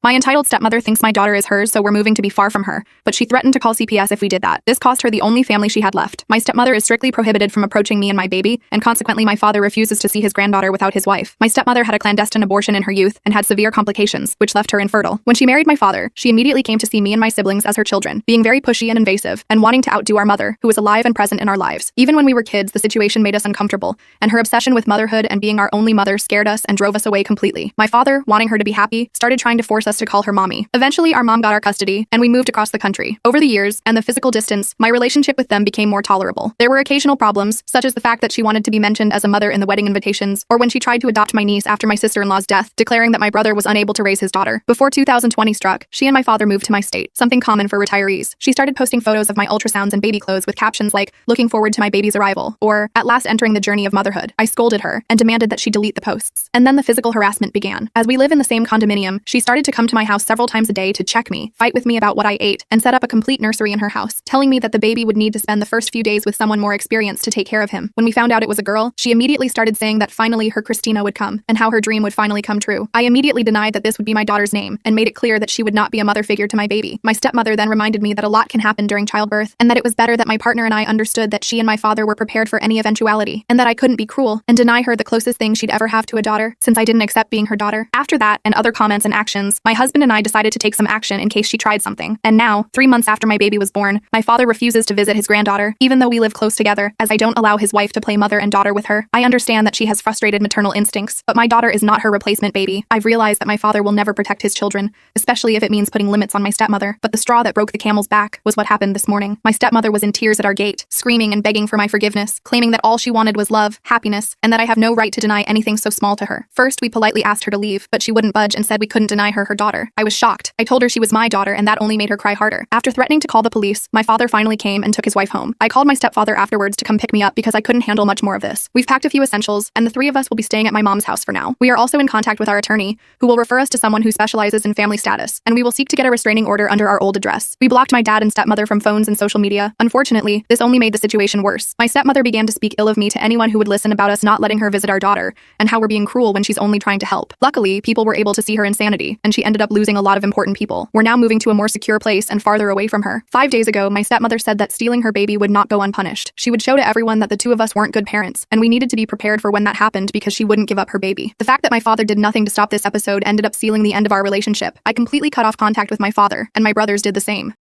My entitled stepmother thinks my daughter is hers, so we're moving to be far from her, but she threatened to call CPS if we did that. This cost her the only family she had left. My stepmother is strictly prohibited from approaching me and my baby, and consequently my father refuses to see his granddaughter without his wife. My stepmother had a clandestine abortion in her youth and had severe complications, which left her infertile. When she married my father, she immediately came to see me and my siblings as her children, being very pushy and invasive, and wanting to outdo our mother, who was alive and present in our lives. Even when we were kids, the situation made us uncomfortable, and her obsession with motherhood and being our only mother scared us and drove us away completely. My father, wanting her to be happy, started trying to force us to call her mommy. Eventually, our mom got our custody, and we moved across the country. Over the years, and the physical distance, my relationship with them became more tolerable. There were occasional problems, such as the fact that she wanted to be mentioned as a mother in the wedding invitations, or when she tried to adopt my niece after my sister-in-law's death, declaring that my brother was unable to raise his daughter. Before 2020 struck, she and my father moved to my state, something common for retirees. She started posting photos of my ultrasounds and baby clothes with captions like, "Looking forward to my baby's arrival," or, "At last entering the journey of motherhood." I scolded her, and demanded that she delete the posts. And then the physical harassment began. As we live in the same condominium, she started to come to my house several times a day to check me, fight with me about what I ate, and set up a complete nursery in her house, telling me that the baby would need to spend the first few days with someone more experienced to take care of him. When we found out it was a girl, she immediately started saying that finally her Christina would come, and how her dream would finally come true. I immediately denied that this would be my daughter's name, and made it clear that she would not be a mother figure to my baby. My stepmother then reminded me that a lot can happen during childbirth, and that it was better that my partner and I understood that she and my father were prepared for any eventuality, and that I couldn't be cruel and deny her the closest thing she'd ever have to a daughter, since I didn't accept being her daughter. After that, and other comments and actions, my husband and I decided to take some action in case she tried something. And now, 3 months after my baby was born, my father refuses to visit his granddaughter, even though we live close together, as I don't allow his wife to play mother and daughter with her. I understand that she has frustrated maternal instincts, but my daughter is not her replacement baby. I've realized that my father will never protect his children, especially if it means putting limits on my stepmother. But the straw that broke the camel's back was what happened this morning. My stepmother was in tears at our gate, screaming and begging for my forgiveness, claiming that all she wanted was love, happiness, and that I have no right to deny anything so small to her. First, we politely asked her to leave, but she wouldn't budge and said we couldn't deny her daughter. I was shocked. I told her she was my daughter, and that only made her cry harder. After threatening to call the police, my father finally came and took his wife home. I called my stepfather afterwards to come pick me up because I couldn't handle much more of this. We've packed a few essentials, and the three of us will be staying at my mom's house for now. We are also in contact with our attorney, who will refer us to someone who specializes in family status, and we will seek to get a restraining order under our old address. We blocked my dad and stepmother from phones and social media. Unfortunately, this only made the situation worse. My stepmother began to speak ill of me to anyone who would listen about us not letting her visit our daughter, and how we're being cruel when she's only trying to help. Luckily, people were able to see her insanity, and she ended up losing a lot of important people. We're now moving to a more secure place and farther away from her. 5 days ago, my stepmother said that stealing her baby would not go unpunished. She would show to everyone that the two of us weren't good parents, and we needed to be prepared for when that happened because she wouldn't give up her baby. The fact that my father did nothing to stop this episode ended up sealing the end of our relationship. I completely cut off contact with my father, and my brothers did the same.